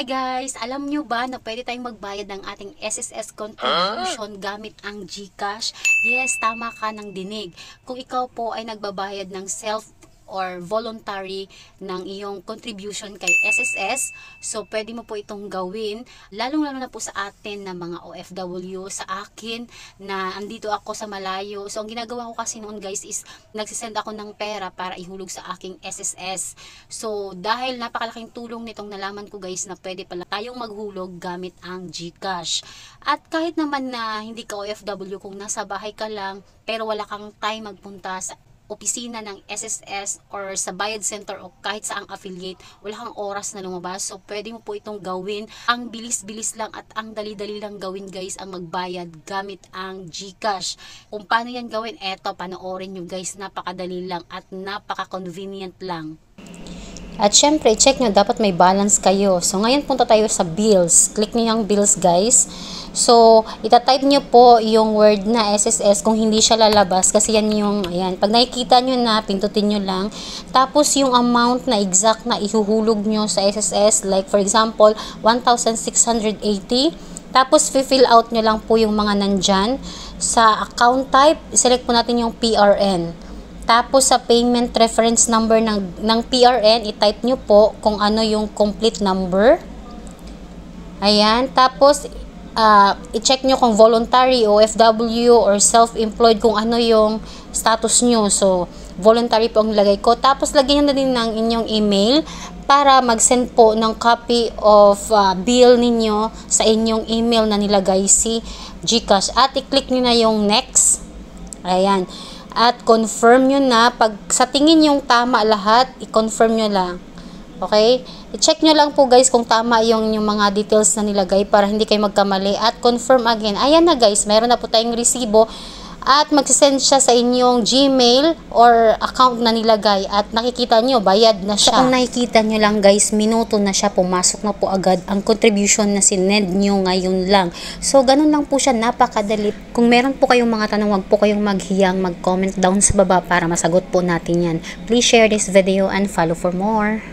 Hi guys! Alam nyo ba na pwede tayong magbayad ng ating SSS contribution gamit ang GCash? Yes, tama ka ng dinig. Kung ikaw po ay nagbabayad ng self or voluntary ng iyong contribution kay SSS, so pwede mo po itong gawin, lalong-lalo na po sa atin na mga OFW, sa akin na andito ako sa malayo. So ang ginagawa ko kasi noon guys is nagsisend ako ng pera para ihulog sa aking SSS. So dahil napakalaking tulong nitong nalaman ko guys na pwede pala tayong maghulog gamit ang GCash. At kahit naman na hindi ka OFW, kung nasa bahay ka lang pero wala kang time magpunta sa opisina ng SSS or sa bayad center o kahit sa ang affiliate, wala kang oras na lumabas. So pwede mo po itong gawin. Ang bilis-bilis lang at ang dali-dali lang gawin guys ang magbayad gamit ang GCash. Kung paano yan gawin, eto, panoorin nyo guys. Napakadali lang at napaka-convenient lang. At syempre, check nyo, dapat may balance kayo. So, ngayon punta tayo sa bills. Click nyo yung bills, guys. So, itatype nyo po yung word na SSS kung hindi siya lalabas. Kasi yan yung, ayan. Pag nakikita nyo na, pindutin nyo lang. Tapos, yung amount na exact na ihuhulog nyo sa SSS. Like, for example, 1,680. Tapos, fill out nyo lang po yung mga nandyan. Sa account type, select po natin yung PRN. Tapos sa payment reference number ng PRN, i-type nyo po kung ano yung complete number. Ayan. Tapos, i-check nyo kung voluntary, OFW, or self-employed, kung ano yung status nyo. So, voluntary po ang nilagay ko. Tapos, lagyan nyo na din ng inyong email para mag-send po ng copy of bill ninyo sa inyong email na nilagay si GCash. At i-click nyo na yung next. Ayan. At confirm nyo na, pag sa tingin yung tama lahat, i-confirm nyo lang. Okay? I-check nyo lang po guys kung tama yung mga details na nilagay para hindi kayo magkamali. At confirm again. Ayan na guys, meron na po tayong resibo. At magsisend siya sa inyong Gmail or account na nilagay. At nakikita nyo, bayad na siya. So, kung nakikita nyo lang guys, minuto na siya, pumasok na po agad ang contribution na sinend nyo ngayon lang. So, ganun lang po siya, napakadali. Kung meron po kayong mga tanong, wag po kayong maghiyang, mag-comment down sa baba para masagot po natin yan. Please share this video and follow for more.